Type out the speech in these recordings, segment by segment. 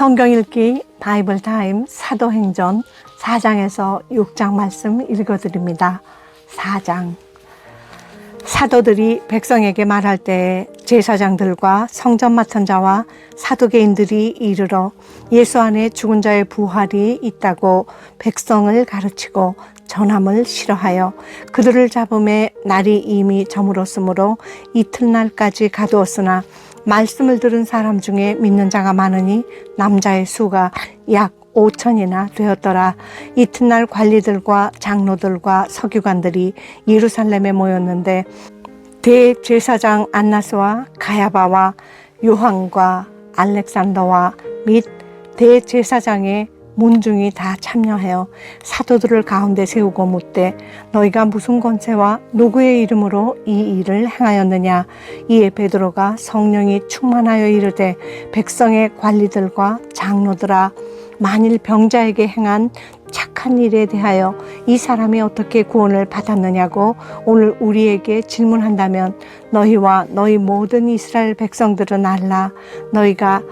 성경 읽기 바이블 타임 사도행전 4장에서 6장 말씀 읽어드립니다. 4장. 사도들이 백성에게 말할 때 제사장들과 성전 맡은 자와 사두개인들이 이르러 예수 안에 죽은 자의 부활이 있다고 백성을 가르치고 전함을 싫어하여 그들을 잡음에 날이 이미 저물었으므로 이튿날까지 가두었으나 말씀을 들은 사람 중에 믿는 자가 많으니 남자의 수가 약 5천이나 되었더라. 이튿날 관리들과 장로들과 서기관들이 예루살렘에 모였는데 대제사장 안나스와 가야바와 요한과 알렉산더와 및 대제사장의 문중이 다 참여하여 사도들을 가운데 세우고 묻되 너희가 무슨 권세와 누구의 이름으로 이 일을 행하였느냐. 이에 베드로가 성령이 충만하여 이르되 백성의 관리들과 장로들아, 만일 병자에게 행한 착한 일에 대하여 이 사람이 어떻게 구원을 받았느냐고 오늘 우리에게 질문한다면 너희와 너희 모든 이스라엘 백성들은 알라. 너희가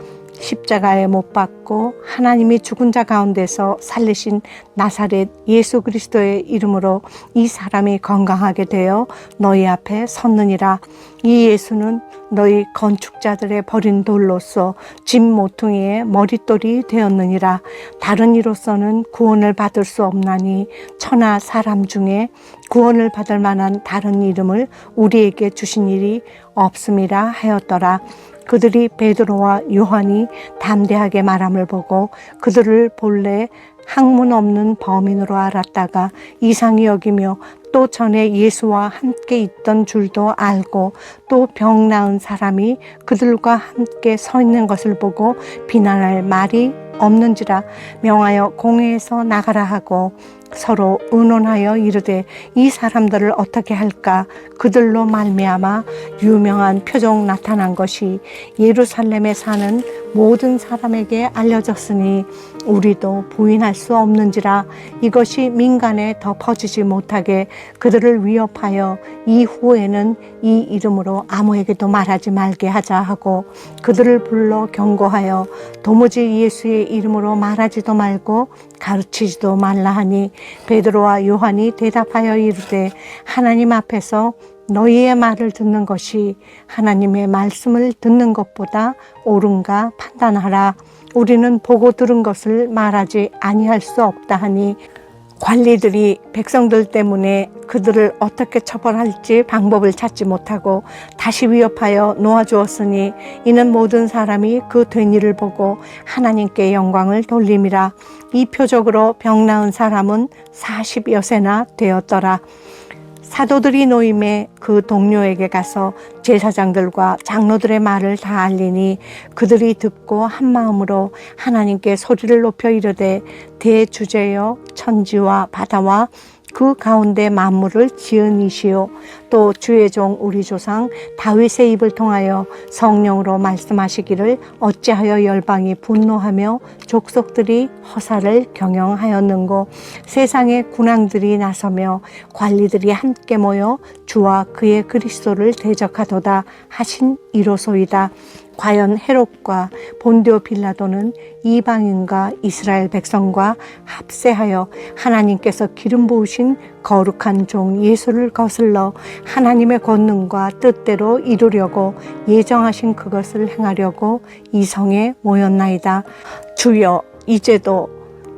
십자가에 못 박고 하나님이 죽은 자 가운데서 살리신 나사렛 예수 그리스도의 이름으로 이 사람이 건강하게 되어 너희 앞에 섰느니라. 이 예수는 너희 건축자들의 버린 돌로서 집 모퉁이의 머릿돌이 되었느니라. 다른 이로서는 구원을 받을 수 없나니 천하 사람 중에 구원을 받을 만한 다른 이름을 우리에게 주신 일이 없음이라 하였더라. 그들이 베드로와 요한이 담대하게 말함을 보고 그들을 본래 학문 없는 범인으로 알았다가 이상히 여기며 또 전에 예수와 함께 있던 줄도 알고 또 병 나은 사람이 그들과 함께 서 있는 것을 보고 비난할 말이 없는지라 명하여 공회에서 나가라 하고 서로 의논하여 이르되 이 사람들을 어떻게 할까. 그들로 말미암아 유명한 표적 나타난 것이 예루살렘에 사는 모든 사람에게 알려졌으니 우리도 부인할 수 없는지라. 이것이 민간에 더 퍼지지 못하게 그들을 위협하여 이후에는 이 이름으로 아무에게도 말하지 말게 하자 하고 그들을 불러 경고하여 도무지 예수의 이름으로 말하지도 말고 가르치지도 말라 하니 베드로와 요한이 대답하여 이르되 하나님 앞에서 너희의 말을 듣는 것이 하나님의 말씀을 듣는 것보다 옳은가 판단하라. 우리는 보고 들은 것을 말하지 아니할 수 없다 하니 관리들이 백성들 때문에 그들을 어떻게 처벌할지 방법을 찾지 못하고 다시 위협하여 놓아주었으니 이는 모든 사람이 그 된 일을 보고 하나님께 영광을 돌림이라. 이 표적으로 병 나은 사람은 40여세나 되었더라. 사도들이 노임에 그 동료에게 가서 제사장들과 장로들의 말을 다 알리니 그들이 듣고 한 마음으로 하나님께 소리를 높여 이르되 대주제여 천지와 바다와 그 가운데 만물을 지은 이시요 또 주의 종 우리 조상 다윗의 입을 통하여 성령으로 말씀하시기를 어찌하여 열방이 분노하며 족속들이 허사를 경영하였는고. 세상의 군왕들이 나서며 관리들이 함께 모여 주와 그의 그리스도를 대적하도다 하신 이로소이다. 과연 헤롯과 본디오 빌라도는 이방인과 이스라엘 백성과 합세하여 하나님께서 기름 부으신 거룩한 종 예수를 거슬러 하나님의 권능과 뜻대로 이루려고 예정하신 그것을 행하려고 이 성에 모였나이다. 주여, 이제도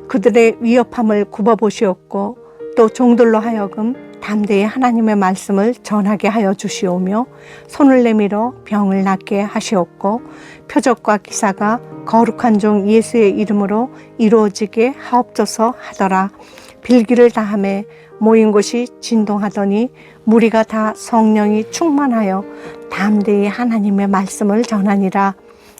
그들의 위협함을 굽어보시옵고 또 종들로 하여금 담대히 하나님의 말씀을 전하게 하여 주시오며 손을 내밀어 병을 낫게 하시옵고 표적과 기사가 거룩한 종 예수의 이름으로 이루어지게 하옵소서 하더라. 빌기를 다하매 모인 곳이 진동하더니 무리가 다 성령이 충만하여 담대히 하나님의 말씀을 전하니라.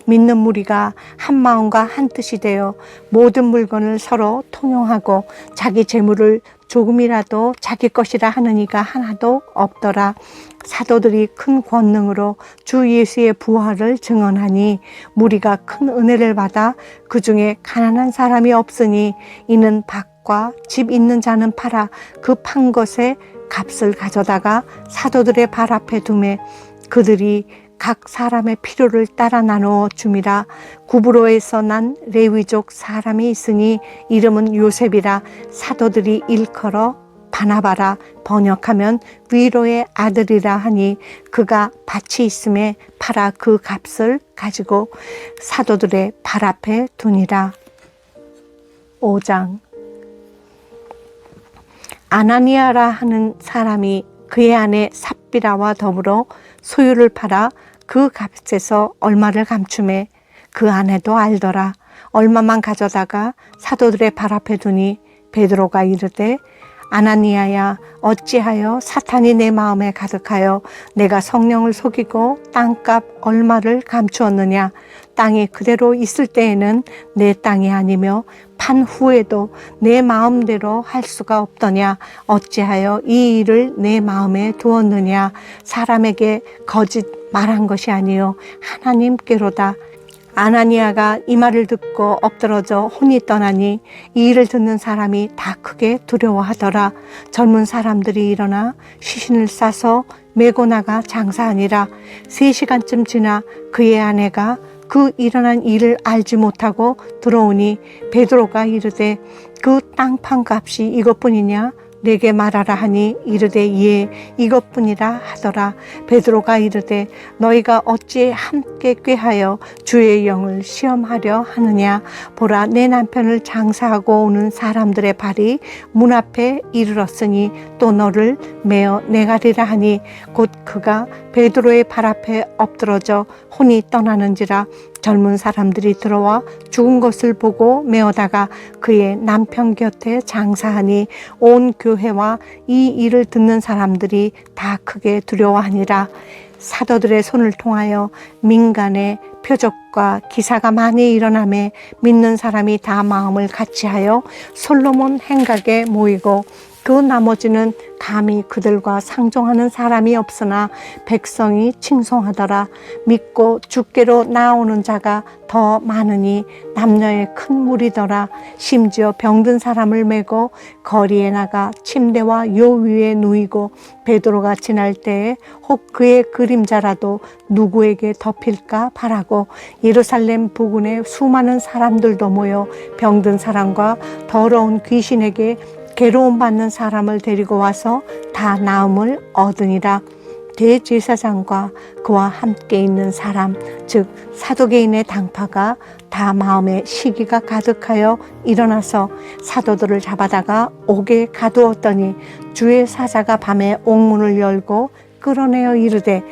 믿는 무리가 한 마음과 한 뜻이 되어 모든 물건을 서로 통용하고 자기 재물을 조금이라도 자기 것이라 하는 이가 하나도 없더라. 사도들이 큰 권능으로 주 예수의 부활을 증언하니 무리가 큰 은혜를 받아 그 중에 가난한 사람이 없으니 이는 밭과 집 있는 자는 팔아 그 판 것의 값을 가져다가 사도들의 발 앞에 두매 그들이 각 사람의 필요를 따라 나누어 줌이라. 구브로에서 난 레위족 사람이 있으니 이름은 요셉이라. 사도들이 일컬어 바나바라. 번역하면 위로의 아들이라 하니 그가 밭이 있음에 팔아 그 값을 가지고 사도들의 발 앞에 두니라. 5장. 아나니아라 하는 사람이 그의 아내 삽비라와 더불어 소유를 팔아 그 값에서 얼마를 감추매 그 아내도 알더라. 얼마만 가져다가 사도들의 발 앞에 두니 베드로가 이르되 아나니아야, 어찌하여 사탄이 내 마음에 가득하여 내가 성령을 속이고 땅값 얼마를 감추었느냐. 땅이 그대로 있을 때에는 내 땅이 아니며 판 후에도 내 마음대로 할 수가 없더냐. 어찌하여 이 일을 내 마음에 두었느냐. 사람에게 거짓 말한 것이 아니요 하나님께로다. 아나니아가 이 말을 듣고 엎드러져 혼이 떠나니 이 일을 듣는 사람이 다 크게 두려워하더라. 젊은 사람들이 일어나 시신을 싸서 메고 나가 장사하니라. 3시간쯤 지나 그의 아내가 그 일어난 일을 알지 못하고 들어오니 베드로가 이르되 그 땅판 값이 이것뿐이냐? 내게 말하라 하니 이르되 예, 이것뿐이라 하더라. 베드로가 이르되 너희가 어찌 함께 꾀하여 주의 영을 시험하려 하느냐. 보라, 내 남편을 장사하고 오는 사람들의 발이 문 앞에 이르렀으니 또 너를 메어 내가리라 하니 곧 그가 베드로의 발 앞에 엎드러져 혼이 떠나는지라. 젊은 사람들이 들어와 죽은 것을 보고 메어다가 그의 남편 곁에 장사하니 온 교회와 이 일을 듣는 사람들이 다 크게 두려워하니라. 사도들의 손을 통하여 민간의 표적과 기사가 많이 일어나매 믿는 사람이 다 마음을 같이하여 솔로몬 행각에 모이고 그 나머지는 감히 그들과 상종하는 사람이 없으나 백성이 칭송하더라. 믿고 주께로 나오는 자가 더 많으니 남녀의 큰 무리더라. 심지어 병든 사람을 메고 거리에 나가 침대와 요 위에 누이고 베드로가 지날 때에 혹 그의 그림자라도 누구에게 덮일까 바라고 예루살렘 부근에 수많은 사람들도 모여 병든 사람과 더러운 귀신에게 괴로움 받는 사람을 데리고 와서 다 나음을 얻으니라. 대제사장과 그와 함께 있는 사람 즉 사두개인의 당파가 다 마음에 시기가 가득하여 일어나서 사도들을 잡아다가 옥에 가두었더니 주의 사자가 밤에 옥문을 열고 끌어내어 이르되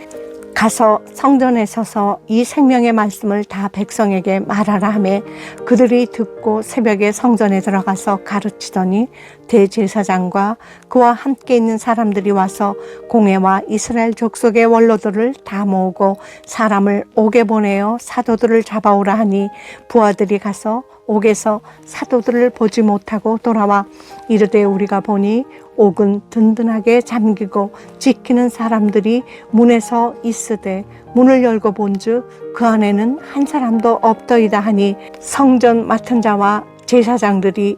가서 성전에 서서 이 생명의 말씀을 다 백성에게 말하라 하매 그들이 듣고 새벽에 성전에 들어가서 가르치더니 대제사장과 그와 함께 있는 사람들이 와서 공회와 이스라엘 족속의 원로들을 다 모으고 사람을 옥에 보내어 사도들을 잡아오라 하니 부하들이 가서 옥에서 사도들을 보지 못하고 돌아와 이르되 우리가 보니 옥은 든든하게 잠기고 지키는 사람들이 문에서 있으되 문을 열고 본즉 그 안에는 한 사람도 없더이다 하니 성전 맡은 자와 제사장들이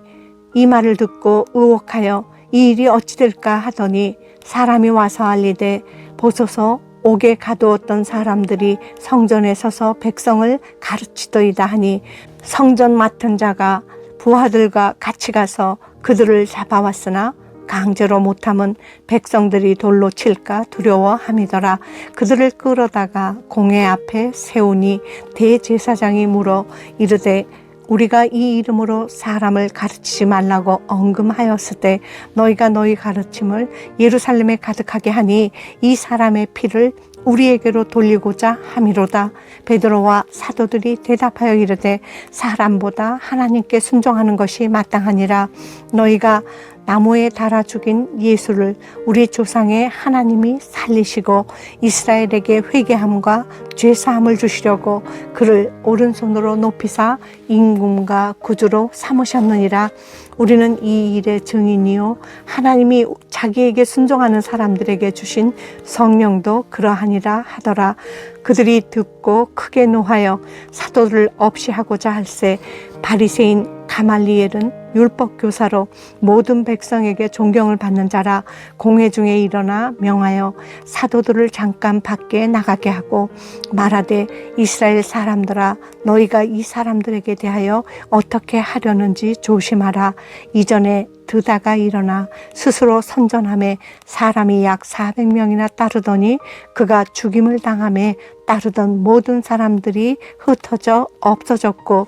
이 말을 듣고 의혹하여 이 일이 어찌 될까 하더니 사람이 와서 알리되 보소서 옥에 가두었던 사람들이 성전에 서서 백성을 가르치더이다 하니 성전 맡은 자가 부하들과 같이 가서 그들을 잡아왔으나 강제로 못하면 백성들이 돌로 칠까 두려워함이더라. 그들을 끌어다가 공회 앞에 세우니 대제사장이 물어 이르되 우리가 이 이름으로 사람을 가르치지 말라고 언금하였으되 너희가 너희 가르침을 예루살렘에 가득하게 하니 이 사람의 피를 우리에게로 돌리고자 함이로다. 베드로와 사도들이 대답하여 이르되 사람보다 하나님께 순종하는 것이 마땅하니라. 너희가 나무에 달아 죽인 예수를 우리 조상의 하나님이 살리시고 이스라엘에게 회개함과 죄사함을 주시려고 그를 오른손으로 높이사 임금과 구주로 삼으셨느니라. 우리는 이 일의 증인이요 하나님이 자기에게 순종하는 사람들에게 주신 성령도 그러하니라 하더라. 그들이 듣고 크게 노하여 사도를 없이 하고자 할세 바리새인 가말리엘은 율법 교사로 모든 백성에게 존경을 받는 자라 공회 중에 일어나 명하여 사도들을 잠깐 밖에 나가게 하고 말하되 이스라엘 사람들아 너희가 이 사람들에게 대하여 어떻게 하려는지 조심하라. 이전에 드다가 일어나 스스로 선전함에 사람이 약 400명이나 따르더니 그가 죽임을 당함에 따르던 모든 사람들이 흩어져 없어졌고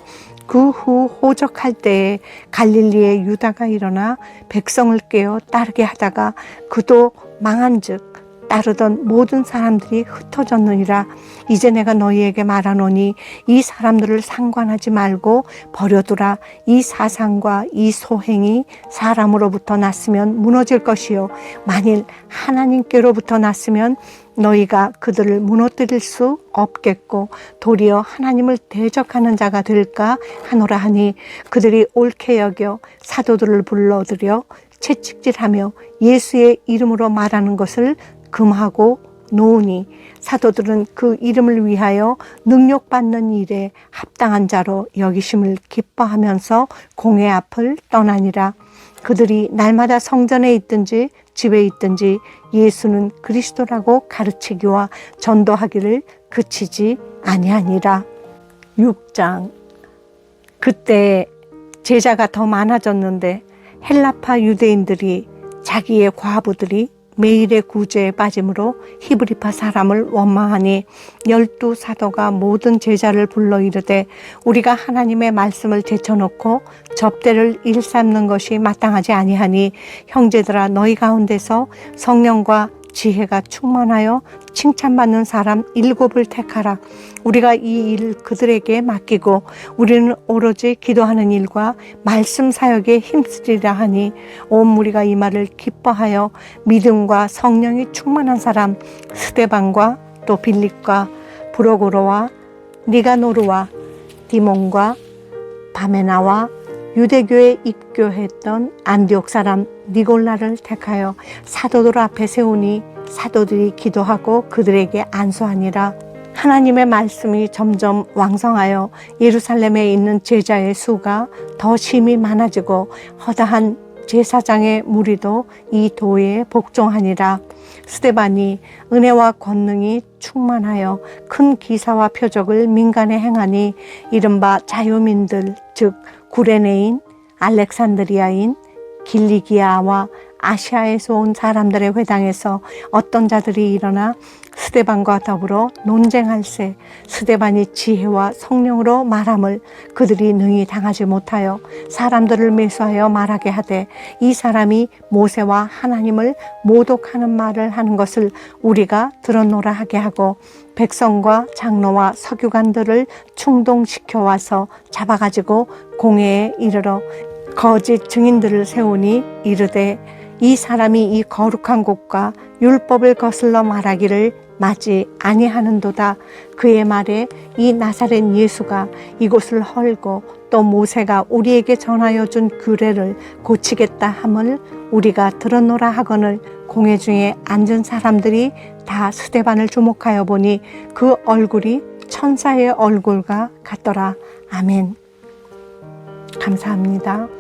그 후 호적할 때에 갈릴리의 유다가 일어나 백성을 깨어 따르게 하다가 그도 망한즉 따르던 모든 사람들이 흩어졌느니라. 이제 내가 너희에게 말하노니 이 사람들을 상관하지 말고 버려두라. 이 사상과 이 소행이 사람으로부터 났으면 무너질 것이요 만일 하나님께로부터 났으면 너희가 그들을 무너뜨릴 수 없겠고 도리어 하나님을 대적하는 자가 될까 하노라 하니 그들이 옳게 여겨 사도들을 불러들여 채찍질하며 예수의 이름으로 말하는 것을 금하고 놓으니 사도들은 그 이름을 위하여 능욕받는 일에 합당한 자로 여기심을 기뻐하면서 공회 앞을 떠나니라. 그들이 날마다 성전에 있든지 집에 있든지 예수는 그리스도라고 가르치기와 전도하기를 그치지 아니하니라. 6장. 그때 제자가 더 많아졌는데 헬라파 유대인들이 자기의 과부들이 매일의 구제에 빠짐으로 히브리파 사람을 원망하니 12사도가 모든 제자를 불러 이르되 우리가 하나님의 말씀을 제쳐놓고 접대를 일삼는 것이 마땅하지 아니하니 형제들아 너희 가운데서 성령과 지혜가 충만하여 칭찬받는 사람 7을 택하라. 우리가 이 일 그들에게 맡기고 우리는 오로지 기도하는 일과 말씀 사역에 힘쓰리라 하니 온 무리가 이 말을 기뻐하여 믿음과 성령이 충만한 사람 스데반과 또 빌립과 브로고로와 니가노르와 디몬과 바메나와 유대교에 입교했던 안디옥 사람 니골라를 택하여 사도들 앞에 세우니 사도들이 기도하고 그들에게 안수하니라. 하나님의 말씀이 점점 왕성하여 예루살렘에 있는 제자의 수가 더 심히 많아지고 허다한 제사장의 무리도 이 도에 복종하니라. 스데반이 은혜와 권능이 충만하여 큰 기사와 표적을 민간에 행하니 이른바 자유민들 즉 구레네인, 알렉산드리아인, 길리기아와 아시아에서 온 사람들의 회당에서 어떤 자들이 일어나 스데반과 더불어 논쟁할세 스데반이 지혜와 성령으로 말함을 그들이 능히 당하지 못하여 사람들을 매수하여 말하게 하되 이 사람이 모세와 하나님을 모독하는 말을 하는 것을 우리가 들었노라 하게 하고 백성과 장로와 서기관들을 충동시켜 와서 잡아가지고 공회에 이르러 거짓 증인들을 세우니 이르되 이 사람이 이 거룩한 곳과 율법을 거슬러 말하기를 마지 아니하는도다. 그의 말에 이 나사렛 예수가 이곳을 헐고 또 모세가 우리에게 전하여 준 규례를 고치겠다 함을 우리가 들었노라 하거늘 공회 중에 앉은 사람들이 다 스데반을 주목하여 보니 그 얼굴이 천사의 얼굴과 같더라. 아멘. 감사합니다.